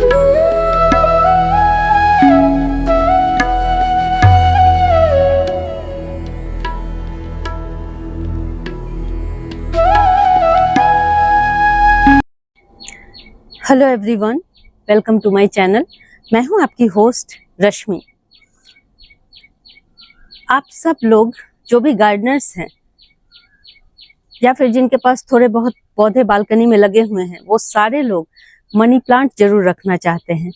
Hello everyone, welcome to my channel. मैं हूं आपकी होस्ट रश्मि। आप सब लोग जो भी गार्डनर्स हैं या फिर जिनके पास थोड़े बहुत पौधे बालकनी में लगे हुए हैं, वो सारे लोग मनी प्लांट जरूर रखना चाहते हैं,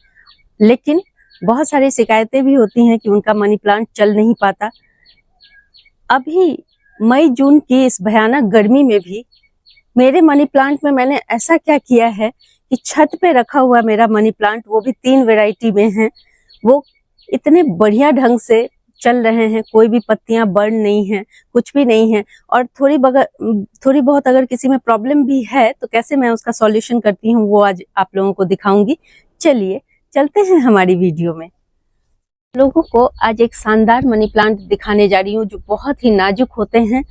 लेकिन बहुत सारी शिकायतें भी होती हैं कि उनका मनी प्लांट चल नहीं पाता। अभी मई जून की इस भयानक गर्मी में भी मेरे मनी प्लांट में मैंने ऐसा क्या किया है कि छत पे रखा हुआ मेरा मनी प्लांट, वो भी 3 वैरायटी में है, वो इतने बढ़िया ढंग से चल रहे हैं। कोई भी पत्तियां बर्न नहीं है, कुछ भी नहीं है। और थोड़ी बहुत अगर किसी में प्रॉब्लम भी है तो कैसे मैं उसका सॉल्यूशन करती हूँ वो आज आप लोगों को दिखाऊंगी। चलिए चलते हैं हमारी वीडियो में। लोगों को आज एक शानदार मनी प्लांट दिखाने जा रही हूँ जो बहुत ही नाजुक होते हैं।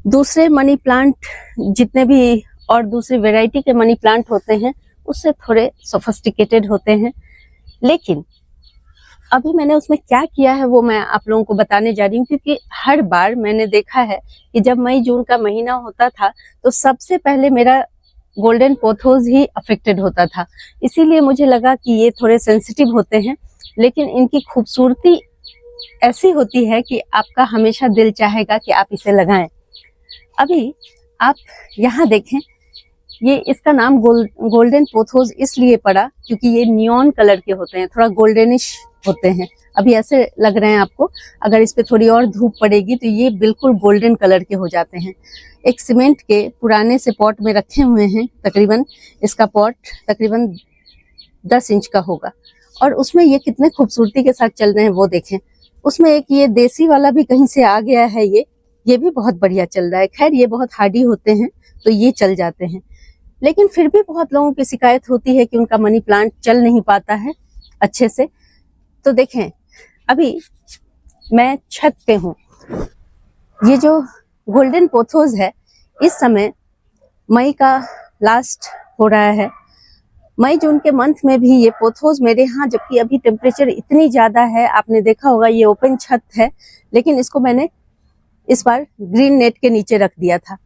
दूसरे मनी प्लांट जितने भी और दूसरी वैरायटी के मनी प्लांट होते हैं उससे थोड़े सोफिस्टिकेटेड होते हैं, लेकिन अभी मैंने उसमें क्या किया है वो मैं आप लोगों को बताने जा रही हूँ। क्योंकि हर बार मैंने देखा है कि जब मई जून का महीना होता था तो सबसे पहले मेरा गोल्डन पोथोस ही अफेक्टेड होता था। इसीलिए मुझे लगा कि ये थोड़े सेंसिटिव होते हैं, लेकिन इनकी खूबसूरती ऐसी होती है कि आपका हमेशा दिल चाहेगा कि आप इसे लगाएं। अभी आप यहाँ देखें, ये इसका नाम गोल्डन पोथोस इसलिए पड़ा क्योंकि ये नियॉन कलर के होते हैं, थोड़ा गोल्डनिश होते हैं। अभी ऐसे लग रहे हैं आपको, अगर इस पे थोड़ी और धूप पड़ेगी तो ये बिल्कुल गोल्डन कलर के हो जाते हैं। एक सीमेंट के पुराने से पॉट में रखे हुए हैं, तकरीबन इसका पॉट तकरीबन 10 इंच का होगा, और उसमें ये कितने खूबसूरती के साथ चल रहे हैं वो देखें। उसमें एक ये देसी वाला भी कहीं से आ गया है, ये भी बहुत बढ़िया चल रहा है। खैर ये बहुत हार्डी होते हैं तो ये चल जाते हैं, लेकिन फिर भी बहुत लोगों की शिकायत होती है कि उनका मनी प्लांट चल नहीं पाता है अच्छे से। तो देखें, अभी मैं छत पे हूँ। ये जो गोल्डन पोथोस है, इस समय मई का लास्ट हो रहा है। मई जून के मंथ में भी ये पोथोस मेरे यहाँ, जबकि अभी टेम्परेचर इतनी ज्यादा है, आपने देखा होगा ये ओपन छत है, लेकिन इसको मैंने इस बार ग्रीन नेट के नीचे रख दिया था।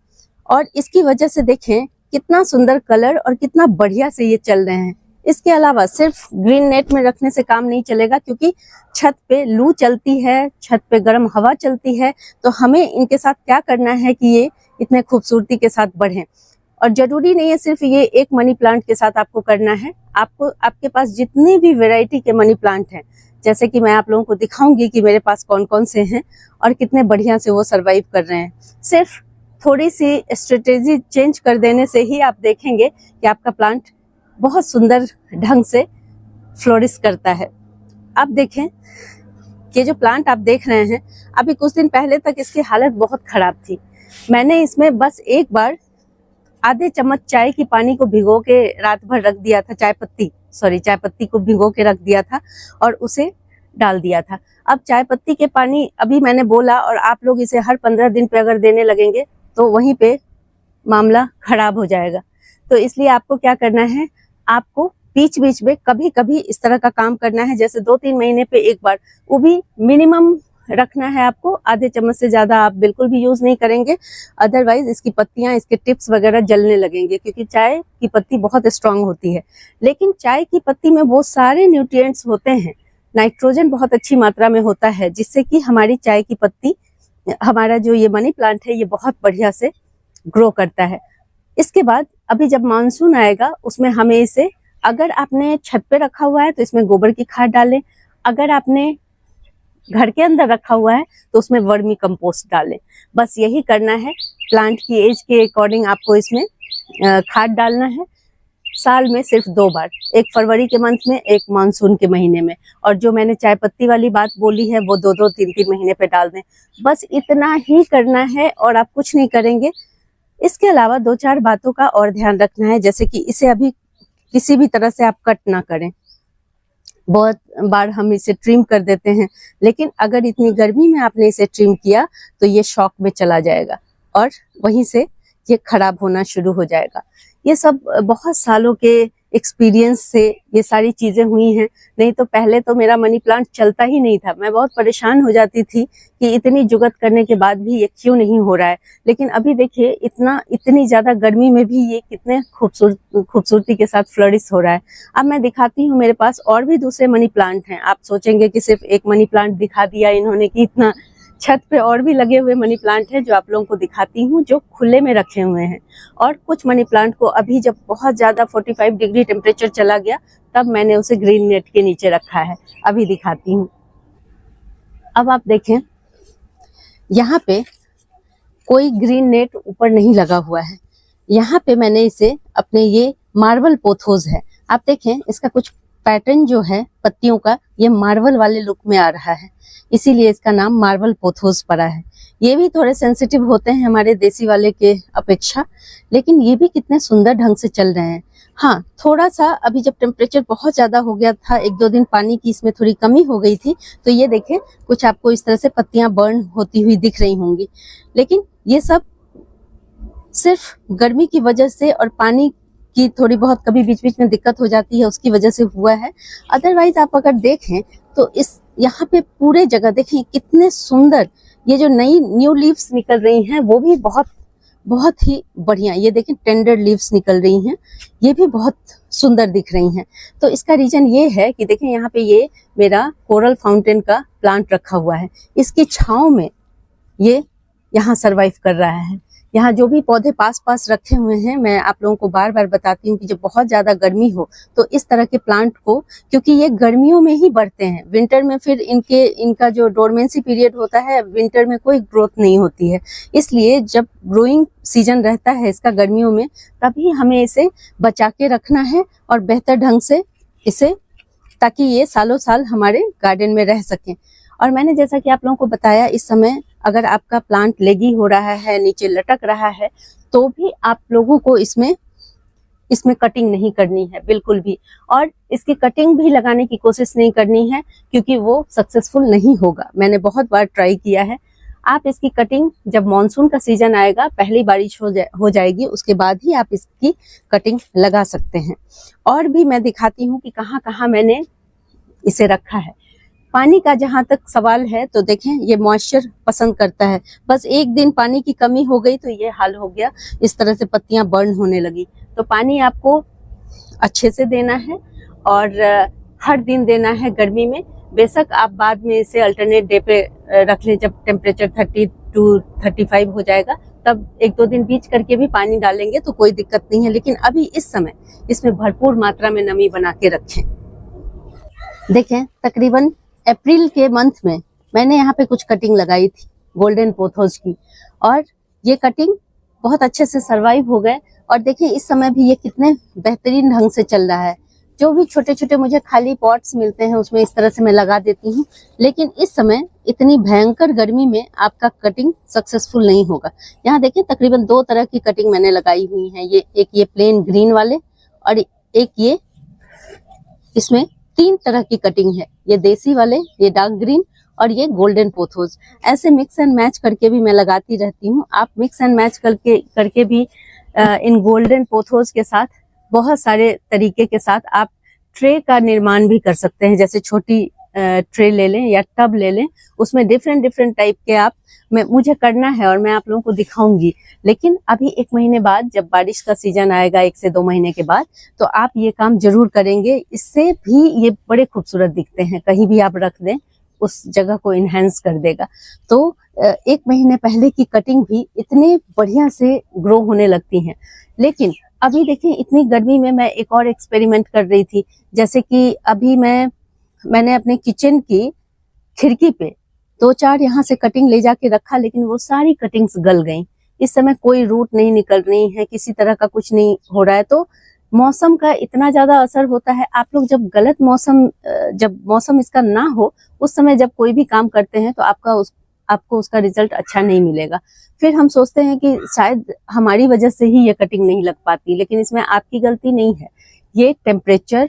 और इसकी वजह से देखें कितना सुंदर कलर और कितना बढ़िया से ये चल रहे हैं। इसके अलावा सिर्फ ग्रीन नेट में रखने से काम नहीं चलेगा, क्योंकि छत पे लू चलती है, छत पे गर्म हवा चलती है, तो हमें इनके साथ क्या करना है कि ये इतने खूबसूरती के साथ बढ़ें। और जरूरी नहीं है सिर्फ ये एक मनी प्लांट के साथ आपको करना है, आपको आपके पास जितनी भी वैरायटी के मनी प्लांट हैं, जैसे कि मैं आप लोगों को दिखाऊंगी कि मेरे पास कौन कौन से हैं और कितने बढ़िया से वो सरवाइव कर रहे हैं। सिर्फ थोड़ी सी स्ट्रेटेजी चेंज कर देने से ही आप देखेंगे कि आपका प्लांट बहुत सुंदर ढंग से फ्लोरिश करता है। अब देखें, ये जो प्लांट आप देख रहे हैं, अभी कुछ दिन पहले तक इसकी हालत बहुत खराब थी। मैंने इसमें बस एक बार आधे चम्मच चाय की पानी को भिगो के रात भर रख दिया था, चाय पत्ती को भिगो के रख दिया था और उसे डाल दिया था। अब चाय पत्ती के पानी अभी मैंने बोला, और आप लोग इसे हर 15 दिन पे अगर देने लगेंगे तो वहीं पे मामला खराब हो जाएगा। तो इसलिए आपको क्या करना है, आपको बीच बीच में कभी कभी इस तरह का काम करना है, जैसे 2-3 महीने पे एक बार, वो भी मिनिमम रखना है आपको। आधे चम्मच से ज्यादा आप बिल्कुल भी यूज नहीं करेंगे, अदरवाइज इसकी पत्तियां, इसके टिप्स वगैरह जलने लगेंगे, क्योंकि चाय की पत्ती बहुत स्ट्रांग होती है। लेकिन चाय की पत्ती में वो सारे न्यूट्रिएंट्स होते हैं, नाइट्रोजन बहुत अच्छी मात्रा में होता है, जिससे कि हमारी चाय की पत्ती, हमारा जो ये मनी प्लांट है, ये बहुत बढ़िया से ग्रो करता है। इसके बाद अभी जब मानसून आएगा उसमें हमें इसे, अगर आपने छत पे रखा हुआ है तो इसमें गोबर की खाद डालें, अगर आपने घर के अंदर रखा हुआ है तो उसमें वर्मी कंपोस्ट डालें। बस यही करना है। प्लांट की एज के अकॉर्डिंग आपको इसमें खाद डालना है। साल में सिर्फ 2 बार, एक फरवरी के मंथ में, एक मानसून के महीने में। और जो मैंने चाय पत्ती वाली बात बोली है वो 2-2, 3-3 महीने पे डाल दें। बस इतना ही करना है और आप कुछ नहीं करेंगे। इसके अलावा 2-4 बातों का और ध्यान रखना है, जैसे कि इसे अभी किसी भी तरह से आप कट ना करें। बहुत बार हम इसे ट्रिम कर देते हैं, लेकिन अगर इतनी गर्मी में आपने इसे ट्रिम किया तो ये शॉक में चला जाएगा और वहीं से ये खराब होना शुरू हो जाएगा। ये सब बहुत सालों के एक्सपीरियंस से ये सारी चीजें हुई हैं। नहीं तो पहले तो मेरा मनी प्लांट चलता ही नहीं था। मैं बहुत परेशान हो जाती थी कि इतनी जुगत करने के बाद भी ये क्यों नहीं हो रहा है। लेकिन अभी देखिए इतनी ज्यादा गर्मी में भी ये कितने खूबसूरती के साथ फ्लरिश हो रहा है। अब मैं दिखाती हूँ, मेरे पास और भी दूसरे मनी प्लांट हैं। आप सोचेंगे कि सिर्फ एक मनी प्लांट दिखा दिया इन्होंने कि इतना, छत पे और भी लगे हुए मनी प्लांट हैं जो आप लोगों को दिखाती हूँ, जो खुले में रखे हुए हैं। और कुछ मनी प्लांट को अभी जब बहुत ज्यादा 45 डिग्री टेम्परेचर चला गया तब मैंने उसे ग्रीन नेट के नीचे रखा है। अभी दिखाती हूँ। अब आप देखें, यहाँ पे कोई ग्रीन नेट ऊपर नहीं लगा हुआ है। यहाँ पे मैंने इसे अपने, ये मार्बल पोथोस है। आप देखें इसका कुछ पैटर्न जो है पत्तियों का, ये मार्बल वाले लुक में आ रहा है, इसीलिए इसका नाम मार्बल पोथोस पड़ा है। ये भी थोड़े सेंसिटिव होते हैं हमारे देसी वाले के अपेक्षा, लेकिन ये भी कितने सुंदर ढंग से चल रहे हैं। हाँ, थोड़ा सा अभी जब टेम्परेचर बहुत ज्यादा हो गया था, 1-2 दिन पानी की इसमें थोड़ी कमी हो गई थी, तो ये देखें कुछ आपको इस तरह से पत्तियां बर्न होती हुई दिख रही होंगी। लेकिन ये सब सिर्फ गर्मी की वजह से और पानी की थोड़ी बहुत कभी बीच बीच में दिक्कत हो जाती है, उसकी वजह से हुआ है। अदरवाइज आप अगर देखें तो इस यहाँ पे पूरे जगह देखें कितने सुंदर ये जो नई न्यू लीव्स निकल रही हैं, वो भी बहुत बहुत ही बढ़िया। ये देखें टेंडर लीव्स निकल रही हैं, ये भी बहुत सुंदर दिख रही हैं। तो इसका रीजन ये है कि देखें यहाँ पे ये मेरा कोरल फाउंटेन का प्लांट रखा हुआ है, इसकी छांव में ये यहाँ सरवाइव कर रहा है। यहाँ जो भी पौधे पास पास रखे हुए हैं, मैं आप लोगों को बार बार बताती हूँ कि जब बहुत ज्यादा गर्मी हो तो इस तरह के प्लांट को, क्योंकि ये गर्मियों में ही बढ़ते हैं, विंटर में फिर इनका जो डोरमेंसी पीरियड होता है, विंटर में कोई ग्रोथ नहीं होती है। इसलिए जब ग्रोइंग सीजन रहता है इसका गर्मियों में, तभी हमें इसे बचा के रखना है और बेहतर ढंग से इसे, ताकि ये सालों साल हमारे गार्डन में रह सकें। और मैंने जैसा कि आप लोगों को बताया, इस समय अगर आपका प्लांट लेगी हो रहा है, नीचे लटक रहा है, तो भी आप लोगों को इसमें कटिंग नहीं करनी है बिल्कुल भी। और इसकी कटिंग भी लगाने की कोशिश नहीं करनी है, क्योंकि वो सक्सेसफुल नहीं होगा। मैंने बहुत बार ट्राई किया है। आप इसकी कटिंग जब मॉनसून का सीजन आएगा, पहली बारिश हो जाएगी, उसके बाद ही आप इसकी कटिंग लगा सकते हैं। और भी मैं दिखाती हूँ कि कहाँ कहाँ मैंने इसे रखा है। पानी का जहां तक सवाल है तो देखें, ये मॉइस्चर पसंद करता है। बस एक दिन पानी की कमी हो गई तो ये हाल हो गया, इस तरह से पत्तियां बर्न होने लगी। तो पानी आपको अच्छे से देना है और हर दिन देना है गर्मी में। बेशक आप बाद में इसे अल्टरनेट डे पे रख लें, जब टेम्परेचर 30 to 35 हो जाएगा, तब 1-2 दिन बीच करके भी पानी डालेंगे तो कोई दिक्कत नहीं है। लेकिन अभी इस समय इसमें भरपूर मात्रा में नमी बना के रखें। देखें, तकरीबन अप्रैल के मंथ में मैंने यहाँ पे कुछ कटिंग लगाई थी गोल्डन पोथोस की, और ये कटिंग बहुत अच्छे से सरवाइव हो गए। और देखिए इस समय भी ये कितने बेहतरीन ढंग से चल रहा है। जो भी छोटे छोटे मुझे खाली पॉट्स मिलते हैं उसमें इस तरह से मैं लगा देती हूँ। लेकिन इस समय इतनी भयंकर गर्मी में आपका कटिंग सक्सेसफुल नहीं होगा। यहाँ देखिए तकरीबन 2 तरह की कटिंग मैंने लगाई हुई है। एक ये प्लेन ग्रीन वाले, और एक ये, इसमें 3 तरह की कटिंग है। ये देसी वाले, ये डार्क ग्रीन, और ये गोल्डन पोथोस। ऐसे मिक्स एंड मैच करके भी मैं लगाती रहती हूँ। आप मिक्स एंड मैच करके भी इन गोल्डन पोथोस के साथ बहुत सारे तरीके के साथ आप ट्रे का निर्माण भी कर सकते हैं। जैसे छोटी ट्रे ले लें या टब ले लें, उसमें डिफरेंट टाइप के आप, मुझे करना है और मैं आप लोगों को दिखाऊंगी। लेकिन अभी 1 महीने बाद जब बारिश का सीजन आएगा, 1 से 2 महीने के बाद, तो आप ये काम जरूर करेंगे। इससे भी ये बड़े खूबसूरत दिखते हैं, कहीं भी आप रख दें उस जगह को इनहेंस कर देगा। तो 1 महीने पहले की कटिंग भी इतने बढ़िया से ग्रो होने लगती हैं। लेकिन अभी देखिए इतनी गर्मी में मैं एक और एक्सपेरिमेंट कर रही थी। जैसे कि अभी मैंने अपने किचन की खिड़की पे 2-4 यहाँ से कटिंग ले जाके रखा, लेकिन वो सारी कटिंग्स गल गई। इस समय कोई रूट नहीं निकल रही है, किसी तरह का कुछ नहीं हो रहा है। तो मौसम का इतना ज्यादा असर होता है। आप लोग जब गलत मौसम, जब मौसम इसका ना हो, उस समय जब कोई भी काम करते हैं तो आपको उसका रिजल्ट अच्छा नहीं मिलेगा। फिर हम सोचते हैं कि शायद हमारी वजह से ही ये कटिंग नहीं लग पाती, लेकिन इसमें आपकी गलती नहीं है। ये टेम्परेचर,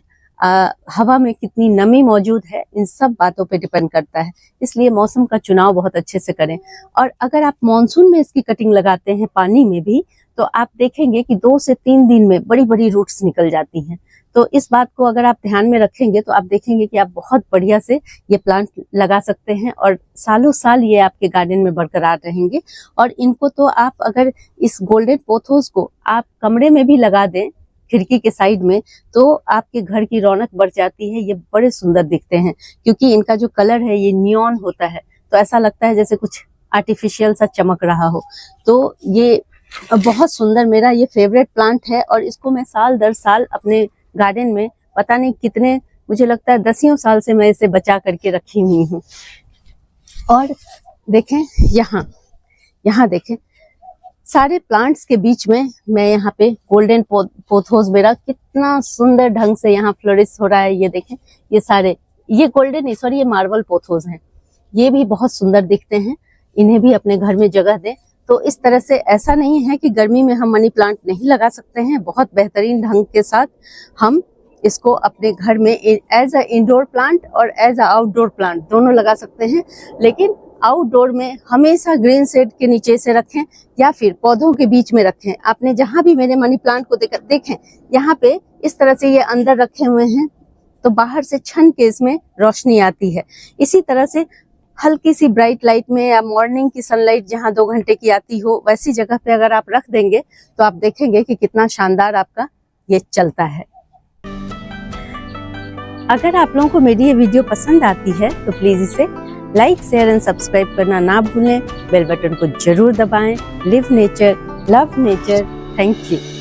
हवा में कितनी नमी मौजूद है, इन सब बातों पे डिपेंड करता है। इसलिए मौसम का चुनाव बहुत अच्छे से करें। और अगर आप मॉनसून में इसकी कटिंग लगाते हैं पानी में भी, तो आप देखेंगे कि 2 से 3 दिन में बड़ी बड़ी रूट्स निकल जाती हैं। तो इस बात को अगर आप ध्यान में रखेंगे तो आप देखेंगे कि आप बहुत बढ़िया से ये प्लांट लगा सकते हैं और सालों साल ये आपके गार्डन में बरकरार रहेंगे। और इनको तो आप अगर इस गोल्डन पोथोस को आप कमरे में भी लगा दें खिड़की के साइड में, तो आपके घर की रौनक बढ़ जाती है। ये बड़े सुंदर दिखते हैं क्योंकि इनका जो कलर है ये नियॉन होता है, तो ऐसा लगता है जैसे कुछ आर्टिफिशियल सा चमक रहा हो। तो ये बहुत सुंदर, मेरा ये फेवरेट प्लांट है और इसको मैं साल दर साल अपने गार्डन में पता नहीं कितने, मुझे लगता है दसियों साल से मैं इसे बचा करके रखी हुई हूँ। और देखें यहाँ देखें सारे प्लांट्स के बीच में मैं यहाँ पे गोल्डन पोथोस मेरा कितना सुंदर ढंग से यहाँ फ्लोरिश हो रहा है। ये देखें, ये सारे, ये गोल्डन नहीं सॉरी, ये मार्बल पोथोस हैं। ये भी बहुत सुंदर दिखते हैं, इन्हें भी अपने घर में जगह दें। तो इस तरह से ऐसा नहीं है कि गर्मी में हम मनी प्लांट नहीं लगा सकते हैं। बहुत बेहतरीन ढंग के साथ हम इसको अपने घर में एज अ इंडोर प्लांट और एज अ आउटडोर प्लांट दोनों लगा सकते हैं। लेकिन आउटडोर में हमेशा ग्रीन शेड के नीचे से रखें या फिर पौधों के बीच में रखें। आपने जहां भी मेरे मनी प्लांट को देखें, यहाँ पे इस तरह से ये अंदर रखे हुए हैं तो बाहर से छन के इसमें रोशनी आती है। इसी तरह से हल्की सी ब्राइट लाइट में या मॉर्निंग की सनलाइट जहां 2 घंटे की आती हो, वैसी जगह पे अगर आप रख देंगे तो आप देखेंगे कि कितना शानदार आपका ये चलता है। अगर आप लोगों को मेरी ये वीडियो पसंद आती है तो प्लीज इसे लाइक, शेयर एंड सब्सक्राइब करना ना भूलें। बेल बटन को जरूर दबाएं। Live nature, love nature. Thank you.